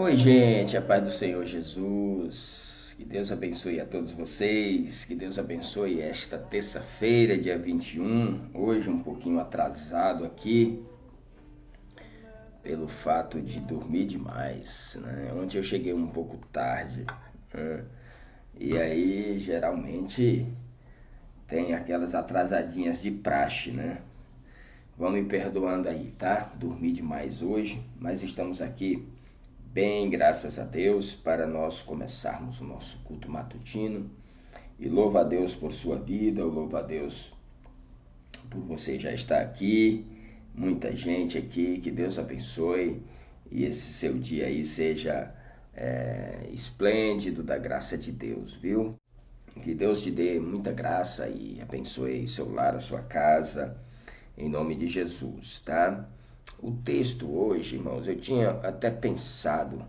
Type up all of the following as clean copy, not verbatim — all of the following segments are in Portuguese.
Oi, gente, a paz do Senhor Jesus. Que Deus abençoe a todos vocês. Que Deus abençoe esta terça-feira, dia 21. Hoje um pouquinho atrasado aqui, pelo fato de dormir demais, né? Ontem eu cheguei um pouco tarde, né? E aí, geralmente, tem aquelas atrasadinhas de praxe, né? Vão me perdoando aí, tá? Dormi demais hoje, mas estamos aqui bem, graças a Deus, para nós começarmos o nosso culto matutino. E louvo a Deus por sua vida, eu louvo a Deus por você já estar aqui, muita gente aqui, que Deus abençoe e esse seu dia aí seja esplêndido da graça de Deus, viu? Que Deus te dê muita graça e abençoe seu lar, a sua casa, em nome de Jesus, tá? O texto hoje, irmãos, eu tinha até pensado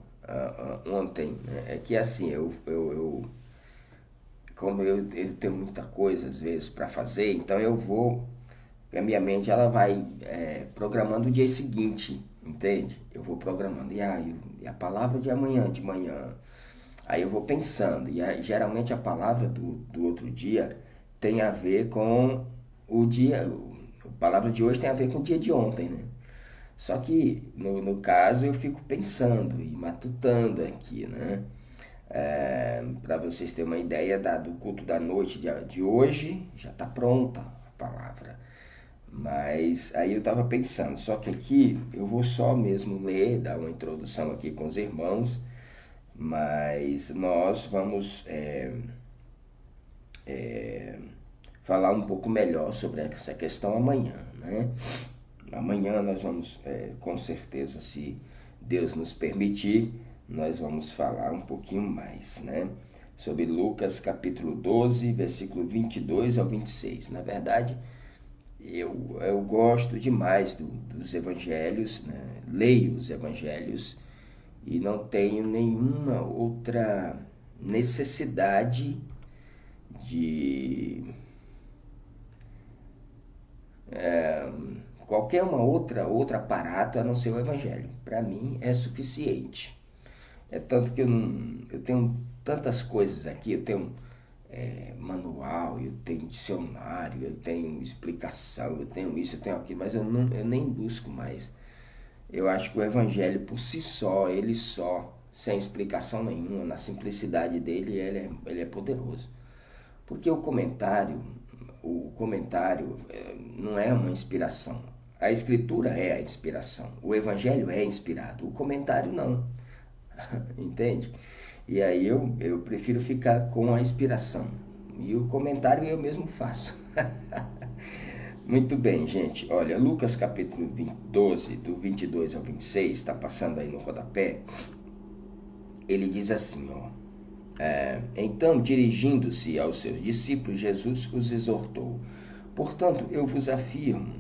ontem, né, é que assim, como eu tenho muita coisa às vezes para fazer, então a minha mente ela vai programando o dia seguinte, entende? Eu vou programando, e a palavra de manhã, aí eu vou pensando, geralmente a palavra do outro dia tem a ver com o dia, a palavra de hoje tem a ver com o dia de ontem, né? Só que, no caso, eu fico pensando e matutando aqui, né? Para vocês terem uma ideia do culto da noite de hoje, já está pronta a palavra. Mas aí eu estava pensando, só que aqui eu vou só mesmo ler, dar uma introdução aqui com os irmãos, mas nós vamos falar um pouco melhor sobre essa questão amanhã, né? Amanhã nós vamos, com certeza, se Deus nos permitir, nós vamos falar um pouquinho mais, né? Sobre Lucas capítulo 12, versículo 22 ao 26. Na verdade, eu gosto demais dos evangelhos, né? Leio os evangelhos e não tenho nenhuma outra necessidade de qualquer uma outro aparato a não ser o evangelho. Para mim é suficiente. É tanto que eu tenho tantas coisas aqui, eu tenho manual, eu tenho dicionário, eu tenho explicação, eu tenho isso, eu tenho aquilo, mas eu nem busco mais. Eu acho que o evangelho por si só, ele só, sem explicação nenhuma, na simplicidade dele, ele é poderoso. Porque o comentário não é uma inspiração. A escritura é a inspiração. O evangelho é inspirado. O comentário não. Entende? E aí eu prefiro ficar com a inspiração. E o comentário eu mesmo faço. Muito bem, gente. Olha, Lucas capítulo 12, do 22 ao 26, está passando aí no rodapé. Ele diz assim, ó. Então, dirigindo-se aos seus discípulos, Jesus os exortou: portanto, eu vos afirmo,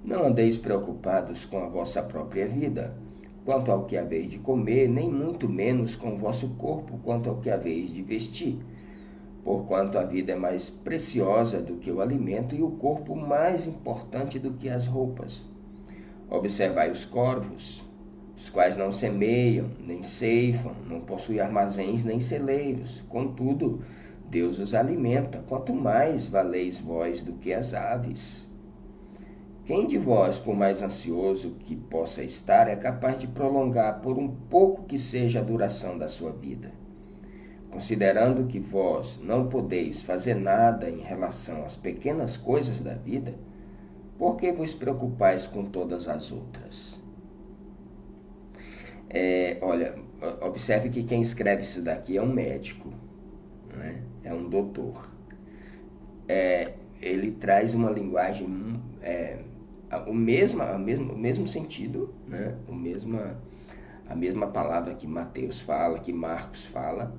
não andeis preocupados com a vossa própria vida, quanto ao que haveis de comer, nem muito menos com o vosso corpo, quanto ao que haveis de vestir. Porquanto a vida é mais preciosa do que o alimento, e o corpo mais importante do que as roupas. Observai os corvos, os quais não semeiam, nem ceifam, não possuem armazéns nem celeiros. Contudo, Deus os alimenta. Quanto mais valeis vós do que as aves. Quem de vós, por mais ansioso que possa estar, é capaz de prolongar por um pouco que seja a duração da sua vida? Considerando que vós não podeis fazer nada em relação às pequenas coisas da vida, por que vos preocupais com todas as outras? Olha, observe que quem escreve isso daqui é um médico, né? É um doutor. Ele traz uma linguagem, o mesmo sentido, né? A mesma palavra que Mateus fala, que Marcos fala,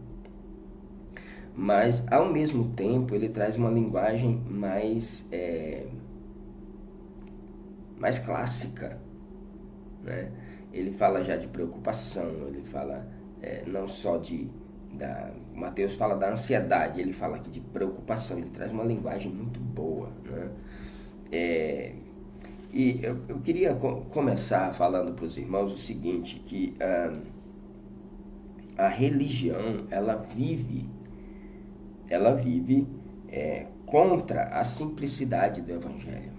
mas ao mesmo tempo ele traz uma linguagem mais clássica, né? Ele fala já de preocupação, ele fala não só Mateus fala da ansiedade, ele fala aqui de preocupação, ele traz uma linguagem muito boa, né? E eu queria começar falando para os irmãos o seguinte, que a religião, ela vive contra a simplicidade do Evangelho.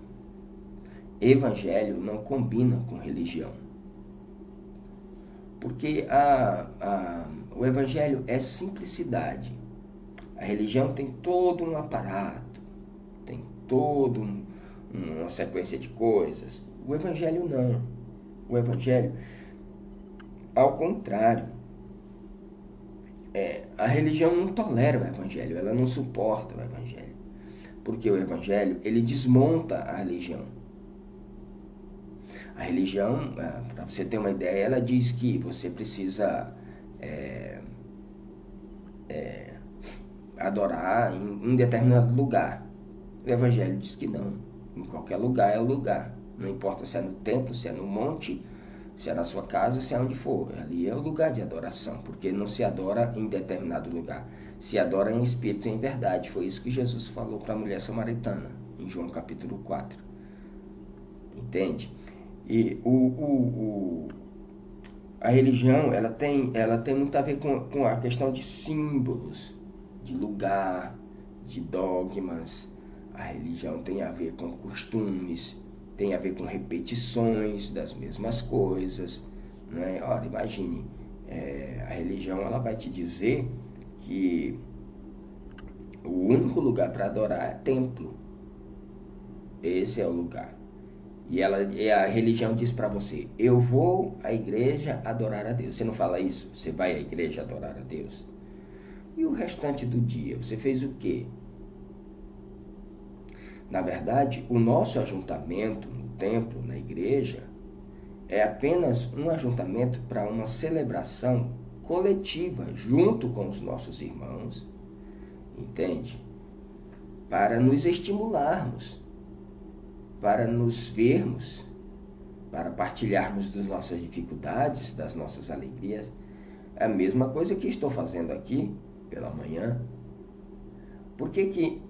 Evangelho não combina com religião. Porque o Evangelho é simplicidade. A religião tem todo um aparato, tem toda uma sequência de coisas. O Evangelho não. O Evangelho, ao contrário, a religião não tolera o Evangelho, ela não suporta o Evangelho. Porque o Evangelho, ele desmonta a religião. A religião, para você ter uma ideia, ela diz que você precisa adorar em um determinado lugar. O Evangelho diz que não. Em qualquer lugar é o lugar. Não importa se é no templo, se é no monte, se é na sua casa, se é onde for. Ali é o lugar de adoração, porque não se adora em determinado lugar. Se adora em espírito e em verdade. Foi isso que Jesus falou para a mulher samaritana, em João capítulo 4. Entende? E a religião, ela tem muito a ver com a questão de símbolos, de lugar, de dogmas. A religião tem a ver com costumes, tem a ver com repetições das mesmas coisas, né? Ora, imagine, a religião, ela vai te dizer que o único lugar para adorar é templo. Esse é o lugar. E a religião diz para você: eu vou à igreja adorar a Deus. Você não fala isso? Você vai à igreja adorar a Deus? E o restante do dia, você fez o quê? Na verdade, o nosso ajuntamento no templo, na igreja, é apenas um ajuntamento para uma celebração coletiva, junto com os nossos irmãos, entende? Para nos estimularmos, para nos vermos, para partilharmos das nossas dificuldades, das nossas alegrias. É a mesma coisa que estou fazendo aqui pela manhã. Por que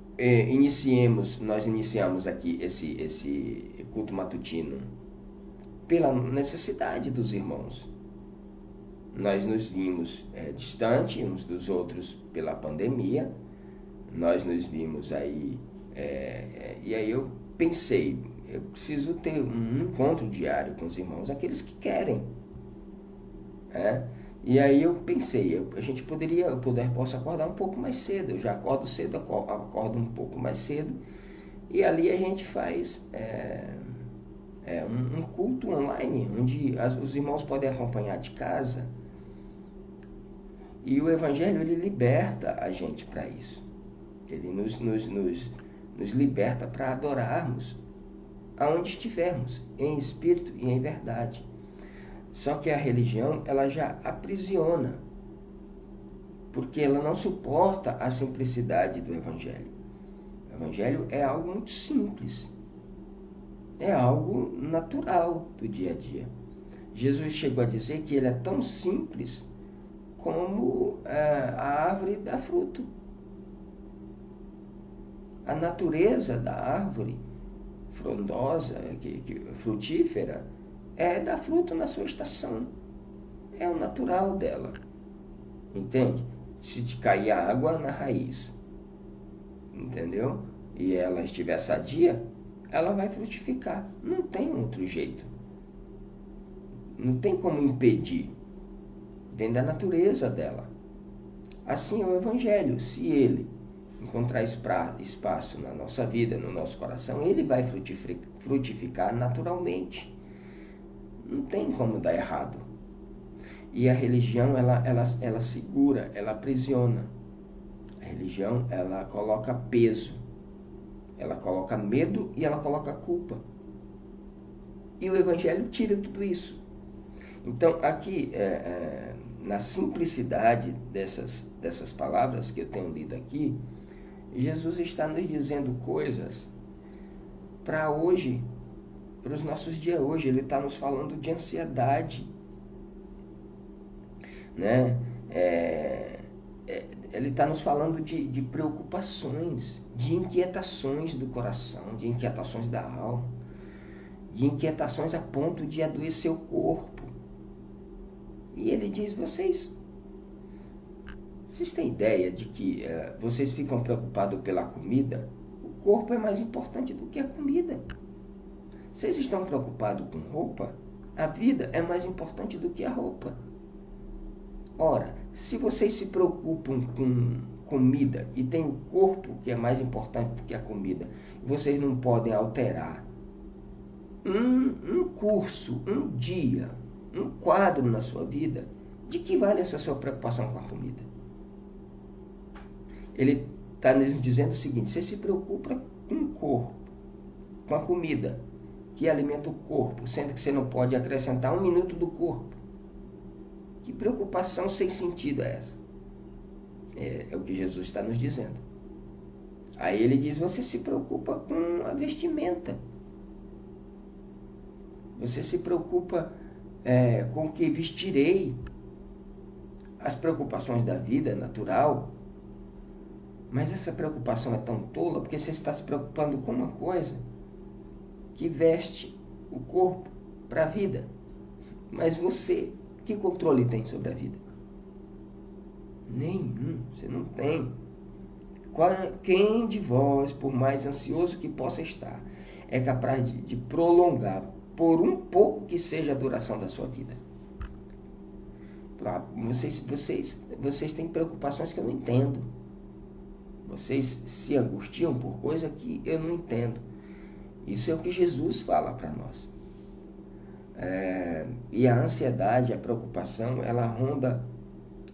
nós iniciamos aqui esse culto matutino? Pela necessidade dos irmãos. Nós nos vimos distante uns dos outros pela pandemia, nós nos vimos aí, e aí eu pensei, eu preciso ter um encontro diário com os irmãos, aqueles que querem. E aí eu pensei, eu posso acordar um pouco mais cedo. Eu já acordo cedo, acordo um pouco mais cedo, e ali a gente faz um culto online, onde os irmãos podem acompanhar de casa. E o Evangelho, ele liberta a gente para isso. Ele nos liberta para adorarmos aonde estivermos, em espírito e em verdade. Só que a religião, ela já aprisiona, porque ela não suporta a simplicidade do Evangelho. O Evangelho é algo muito simples, é algo natural do dia a dia. Jesus chegou a dizer que ele é tão simples como a árvore dá fruto. A natureza da árvore frondosa, frutífera, dá fruto na sua estação. É o natural dela. Entende? Se te cair água na raiz, entendeu? E ela estiver sadia, ela vai frutificar. Não tem outro jeito. Não tem como impedir. Vem da natureza dela. Assim é o Evangelho. Se ele encontrar espaço na nossa vida, no nosso coração, ele vai frutificar naturalmente. Não tem como dar errado. E a religião, ela segura, ela aprisiona. A religião, ela coloca peso, ela coloca medo e ela coloca culpa. E o Evangelho tira tudo isso. Então, aqui, na simplicidade dessas palavras que eu tenho lido aqui, Jesus está nos dizendo coisas para hoje, para os nossos dias hoje. Ele está nos falando de ansiedade, né? Ele está nos falando de preocupações, de inquietações do coração, de inquietações da alma, de inquietações a ponto de adoecer o corpo. E ele diz: vocês Vocês têm ideia de que vocês ficam preocupados pela comida? O corpo é mais importante do que a comida. Vocês estão preocupados com roupa? A vida é mais importante do que a roupa. Ora, se vocês se preocupam com comida e tem o corpo que é mais importante do que a comida, vocês não podem alterar um curso, um dia, um quadro na sua vida, de que vale essa sua preocupação com a comida? Ele está nos dizendo o seguinte: você se preocupa com o corpo, com a comida, que alimenta o corpo, sendo que você não pode acrescentar 1 minuto do corpo. Que preocupação sem sentido é essa? É o que Jesus está nos dizendo. Aí ele diz: você se preocupa com a vestimenta. Você se preocupa com o que vestirei. As preocupações da vida é natural. Mas essa preocupação é tão tola porque você está se preocupando com uma coisa que veste o corpo para a vida. Mas você, que controle tem sobre a vida? Nenhum, você não tem. Quem de vós, por mais ansioso que possa estar, é capaz de prolongar por um pouco que seja a duração da sua vida? Vocês têm preocupações que eu não entendo. Vocês se angustiam por coisa que eu não entendo. Isso é o que Jesus fala para nós. E a ansiedade, a preocupação, ela ronda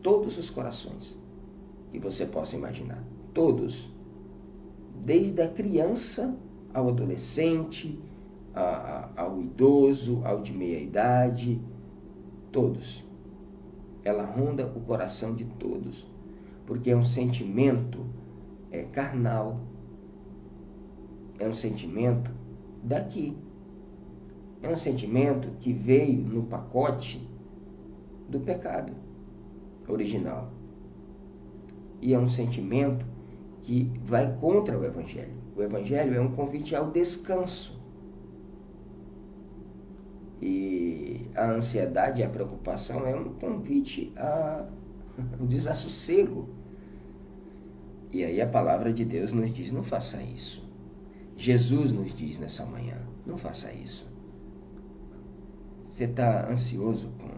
todos os corações que você possa imaginar. Todos. Desde a criança ao adolescente, ao idoso, ao de meia idade. Todos. Ela ronda o coração de todos. Porque é um sentimento carnal. É um sentimento daqui. É um sentimento que veio no pacote do pecado original. E é um sentimento que vai contra o Evangelho. O Evangelho é um convite ao descanso. E a ansiedade e a preocupação é um convite ao desassossego. E aí a palavra de Deus nos diz: não faça isso. Jesus nos diz nessa manhã: não faça isso. Você está ansioso com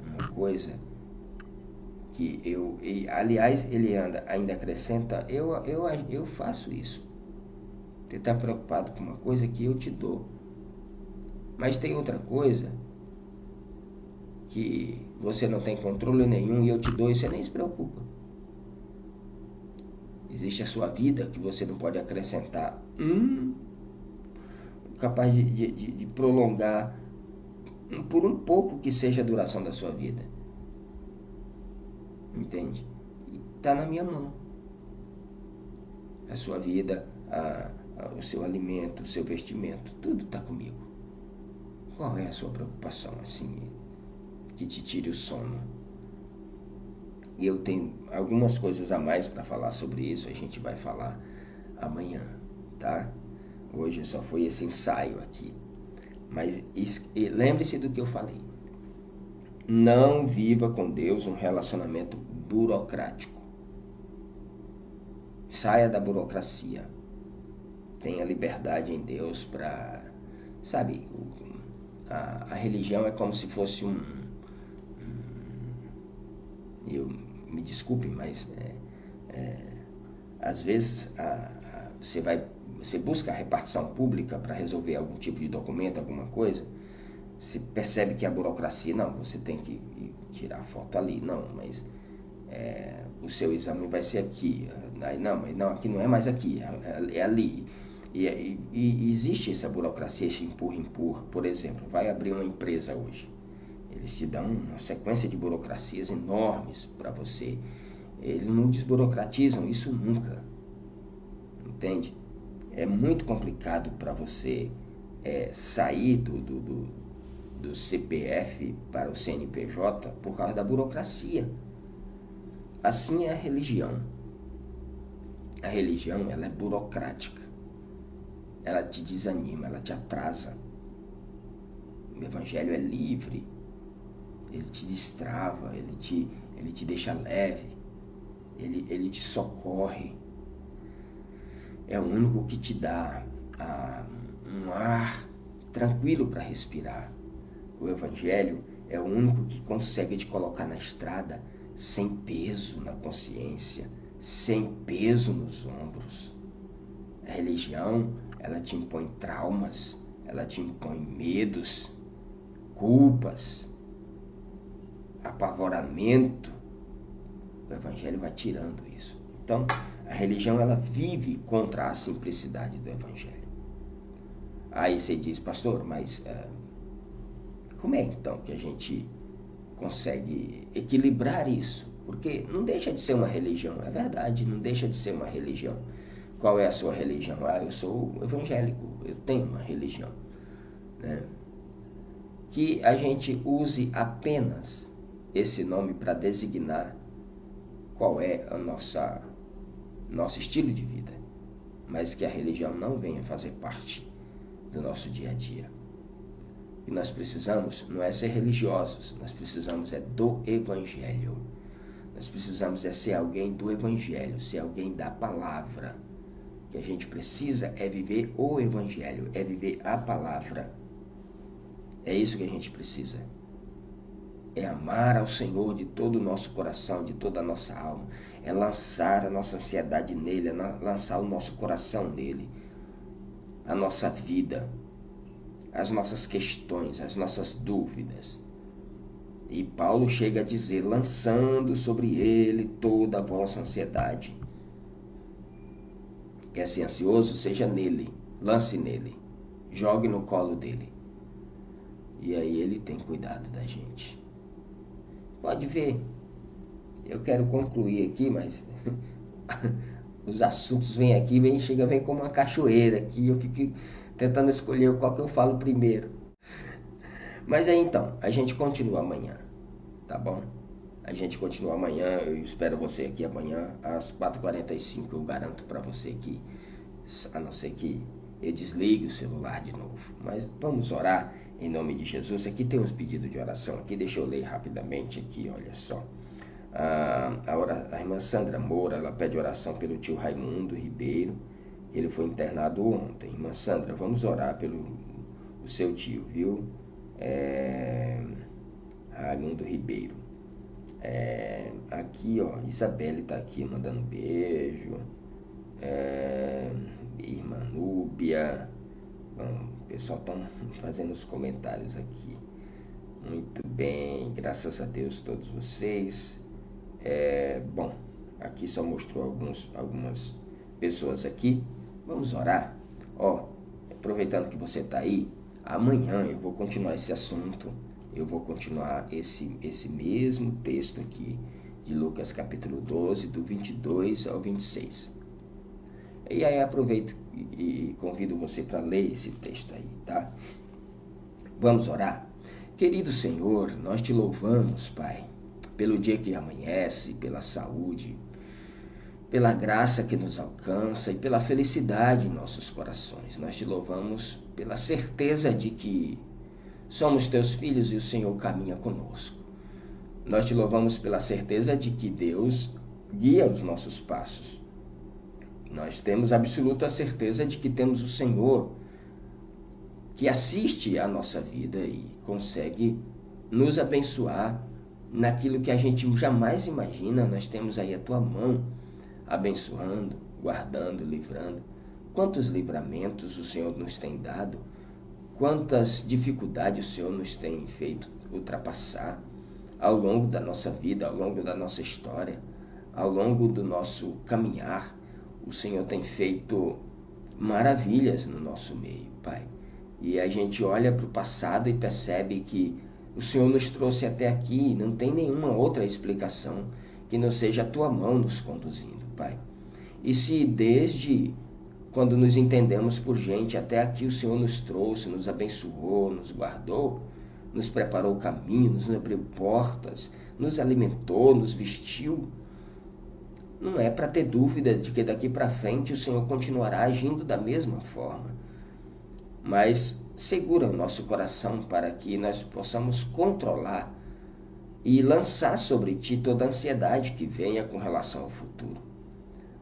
uma coisa que aliás, ele ainda acrescenta: eu faço isso. Você está preocupado com uma coisa que eu te dou. Mas tem outra coisa que você não tem controle nenhum e eu te dou e você nem se preocupa. Existe a sua vida que você não pode acrescentar capaz de prolongar por um pouco que seja a duração da sua vida. Entende? Está na minha mão. A sua vida, o seu alimento, o seu vestimento, tudo está comigo. Qual é a sua preocupação, assim, que te tire o sono? E eu tenho algumas coisas a mais para falar sobre isso, a gente vai falar amanhã, tá? Hoje só foi esse ensaio aqui. Mas lembre-se do que eu falei. Não viva com Deus um relacionamento burocrático. Saia da burocracia. Tenha liberdade em Deus para... Sabe, a religião é como se fosse me desculpe, mas às vezes você busca a repartição pública para resolver algum tipo de documento, alguma coisa, se percebe que a burocracia, não, você tem que tirar a foto ali, não, mas o seu exame vai ser aqui, aí, não, aqui não é mais aqui, é ali. E existe essa burocracia, esse empurra, por exemplo, vai abrir uma empresa hoje. Eles te dão uma sequência de burocracias enormes para você. Eles não desburocratizam isso nunca. Entende? É muito complicado para você sair do CPF para o CNPJ por causa da burocracia. Assim é a religião. A religião, ela é burocrática. Ela te desanima, ela te atrasa. O Evangelho é livre. Ele te destrava, ele ele te deixa leve, ele te socorre. É o único que te dá um ar tranquilo para respirar. O Evangelho é o único que consegue te colocar na estrada sem peso na consciência, sem peso nos ombros. A religião, ela te impõe traumas, ela te impõe medos, culpas, apavoramento. O Evangelho vai tirando isso. Então, a religião, ela vive contra a simplicidade do Evangelho. Aí você diz, pastor, mas como é então que a gente consegue equilibrar isso? Porque não deixa de ser uma religião, é verdade, não deixa de ser uma religião. Qual é a sua religião? Eu sou evangélico, eu tenho uma religião, né? Que a gente use apenas esse nome para designar qual é a nosso estilo de vida, mas que a religião não venha fazer parte do nosso dia a dia. O que nós precisamos não é ser religiosos, nós precisamos é do Evangelho. Nós precisamos é ser alguém do Evangelho, ser alguém da palavra. O que a gente precisa é viver o Evangelho, é viver a palavra. É isso que a gente precisa. É amar ao Senhor de todo o nosso coração, de toda a nossa alma. É lançar a nossa ansiedade nele, é lançar o nosso coração nele. A nossa vida, as nossas questões, as nossas dúvidas. E Paulo chega a dizer, lançando sobre ele toda a vossa ansiedade. Quer ser ansioso? Seja nele, lance nele, jogue no colo dele. E aí ele tem cuidado da gente. Pode ver, eu quero concluir aqui, mas os assuntos vêm aqui, vem como uma cachoeira aqui, eu fico tentando escolher qual que eu falo primeiro. Mas aí então, a gente continua amanhã, tá bom? A gente continua amanhã, eu espero você aqui amanhã às 4h45, eu garanto para você que, a não ser que eu desligue o celular de novo. Mas vamos orar em nome de Jesus. Aqui tem uns pedidos de oração aqui, deixa eu ler rapidamente aqui, olha só. A irmã Sandra Moura, ela pede oração pelo tio Raimundo Ribeiro, ele foi internado ontem. Irmã Sandra, vamos orar pelo o seu tio, viu? Raimundo Ribeiro. Aqui, ó, Isabelle tá aqui mandando beijo. Irmã Núbia. Bom, o pessoal tá fazendo os comentários aqui. Muito bem, graças a Deus todos vocês. Bom, aqui só mostrou algumas pessoas aqui. Vamos orar. Ó, aproveitando que você tá aí, amanhã eu vou continuar esse assunto. Eu vou continuar esse mesmo texto aqui de Lucas capítulo 12, do 22 ao 26. E aí aproveito e convido você para ler esse texto aí, tá? Vamos orar? Querido Senhor, nós te louvamos, Pai, pelo dia que amanhece, pela saúde, pela graça que nos alcança e pela felicidade em nossos corações. Nós te louvamos pela certeza de que somos teus filhos e o Senhor caminha conosco. Nós te louvamos pela certeza de que Deus guia os nossos passos. Nós temos absoluta certeza de que temos o Senhor que assiste à nossa vida e consegue nos abençoar naquilo que a gente jamais imagina. Nós temos aí a tua mão abençoando, guardando, livrando. Quantos livramentos o Senhor nos tem dado, quantas dificuldades o Senhor nos tem feito ultrapassar ao longo da nossa vida, ao longo da nossa história, ao longo do nosso caminhar. O Senhor tem feito maravilhas no nosso meio, Pai. E a gente olha para o passado e percebe que o Senhor nos trouxe até aqui e não tem nenhuma outra explicação que não seja a tua mão nos conduzindo, Pai. E se desde quando nos entendemos por gente até aqui o Senhor nos trouxe, nos abençoou, nos guardou, nos preparou o caminho, nos abriu portas, nos alimentou, nos vestiu, não é para ter dúvida de que daqui para frente o Senhor continuará agindo da mesma forma. Mas segura o nosso coração para que nós possamos controlar e lançar sobre ti toda a ansiedade que venha com relação ao futuro.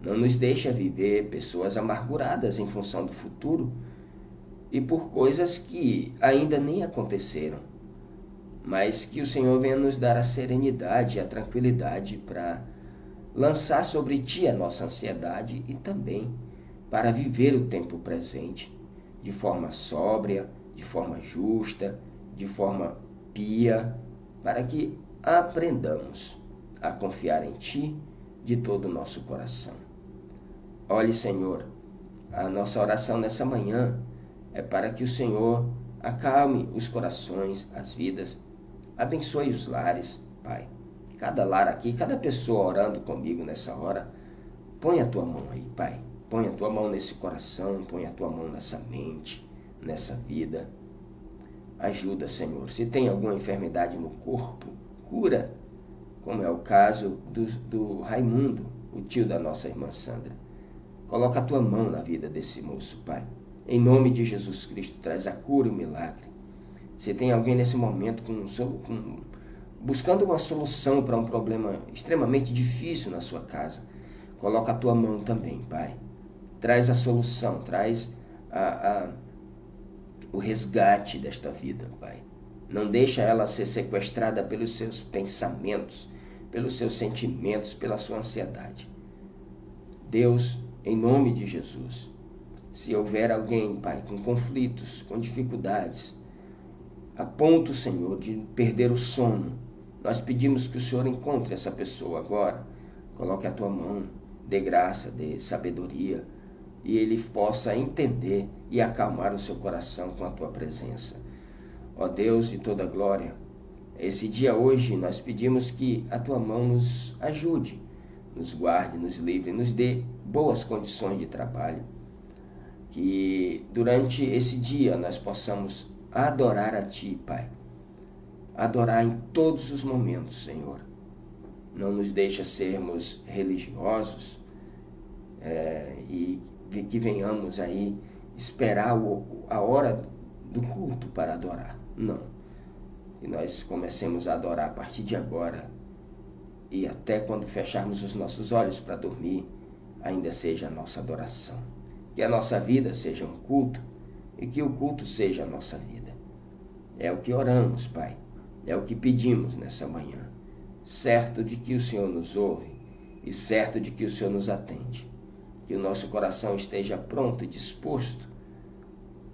Não nos deixa viver pessoas amarguradas em função do futuro e por coisas que ainda nem aconteceram, mas que o Senhor venha nos dar a serenidade e a tranquilidade para lançar sobre ti a nossa ansiedade e também para viver o tempo presente de forma sóbria, de forma justa, de forma pia, para que aprendamos a confiar em ti de todo o nosso coração. Olhe, Senhor, a nossa oração nessa manhã é para que o Senhor acalme os corações, as vidas, abençoe os lares, Pai. Cada lar aqui, cada pessoa orando comigo nessa hora, põe a tua mão aí, Pai. Põe a tua mão nesse coração, põe a tua mão nessa mente, nessa vida. Ajuda, Senhor. Se tem alguma enfermidade no corpo, cura, como é o caso do Raimundo, o tio da nossa irmã Sandra. Coloca a tua mão na vida desse moço, Pai. Em nome de Jesus Cristo, traz a cura e o milagre. Se tem alguém nesse momento buscando uma solução para um problema extremamente difícil na sua casa, coloca a tua mão também, Pai. Traz a solução, traz o resgate desta vida, Pai. Não deixa ela ser sequestrada pelos seus pensamentos, pelos seus sentimentos, pela sua ansiedade. Deus, em nome de Jesus, se houver alguém, Pai, com conflitos, com dificuldades, a ponto, Senhor, de perder o sono, nós pedimos que o Senhor encontre essa pessoa agora, coloque a tua mão, dê graça, dê sabedoria, e ele possa entender e acalmar o seu coração com a tua presença. Ó Deus de toda glória, esse dia hoje nós pedimos que a tua mão nos ajude, nos guarde, nos livre, nos dê boas condições de trabalho, que durante esse dia nós possamos adorar a ti, Pai. Adorar em todos os momentos, Senhor. Não nos deixa sermos religiosos e que venhamos aí esperar a hora do culto para adorar. Não. Que nós comecemos a adorar a partir de agora e até quando fecharmos os nossos olhos para dormir, ainda seja a nossa adoração. Que a nossa vida seja um culto e que o culto seja a nossa vida. É o que oramos, Pai. É o que pedimos nessa manhã. Certo de que o Senhor nos ouve e certo de que o Senhor nos atende. Que o nosso coração esteja pronto e disposto,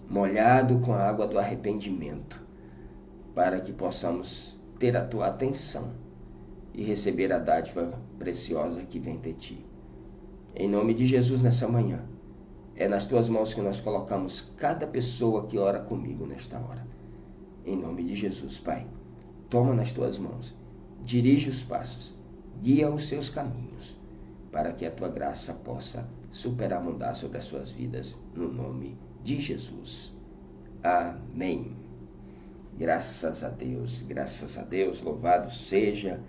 molhado com a água do arrependimento, para que possamos ter a tua atenção e receber a dádiva preciosa que vem de ti. Em nome de Jesus, nessa manhã, é nas tuas mãos que nós colocamos cada pessoa que ora comigo nesta hora. Em nome de Jesus, Pai, toma nas tuas mãos, dirige os passos, guia os seus caminhos, para que a tua graça possa superabundar sobre as suas vidas, no nome de Jesus. Amém. Graças a Deus, louvado seja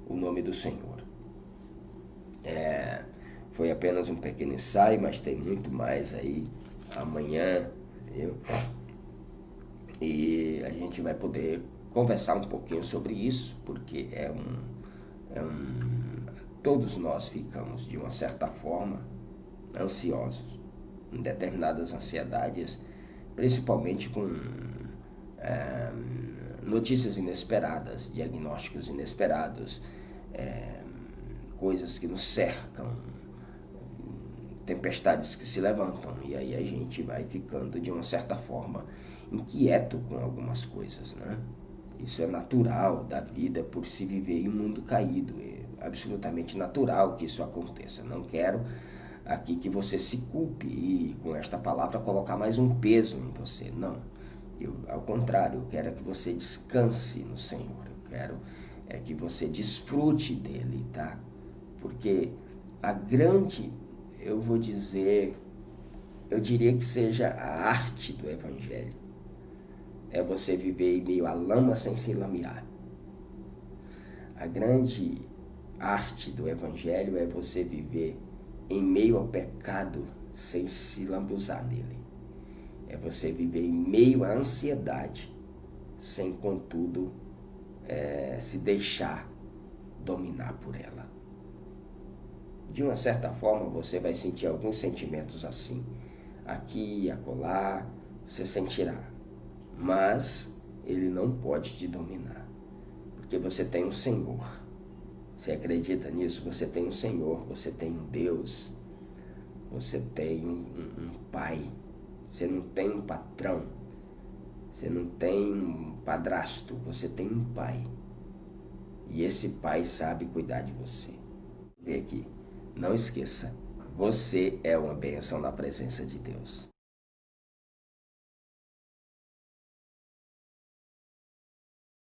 o nome do Senhor. Foi apenas um pequeno ensaio, mas tem muito mais aí amanhã, viu? E a gente vai poder conversar um pouquinho sobre isso, porque todos nós ficamos, de uma certa forma, ansiosos, em determinadas ansiedades, principalmente com notícias inesperadas, diagnósticos inesperados, coisas que nos cercam, tempestades que se levantam, e aí a gente vai ficando, de uma certa forma, inquieto com algumas coisas, né? Isso é natural da vida por se viver em um mundo caído, é absolutamente natural que isso aconteça. Não quero aqui que você se culpe e com esta palavra colocar mais um peso em você, não. Ao contrário, eu quero que você descanse no Senhor, eu quero que você desfrute dele, tá? Porque a grande, eu diria que seja a arte do Evangelho, é você viver em meio à lama sem se lamear. A grande arte do Evangelho é você viver em meio ao pecado sem se lambuzar nele. É você viver em meio à ansiedade sem, contudo, se deixar dominar por ela. De uma certa forma, você vai sentir alguns sentimentos assim. Aqui e acolá, você sentirá. Mas ele não pode te dominar. Porque você tem um Senhor. Você acredita nisso? Você tem um Senhor, você tem um Deus. Você tem um Pai. Você não tem um patrão. Você não tem um padrasto. Você tem um Pai. E esse Pai sabe cuidar de você. Vê aqui. Não esqueça, você é uma bênção na presença de Deus.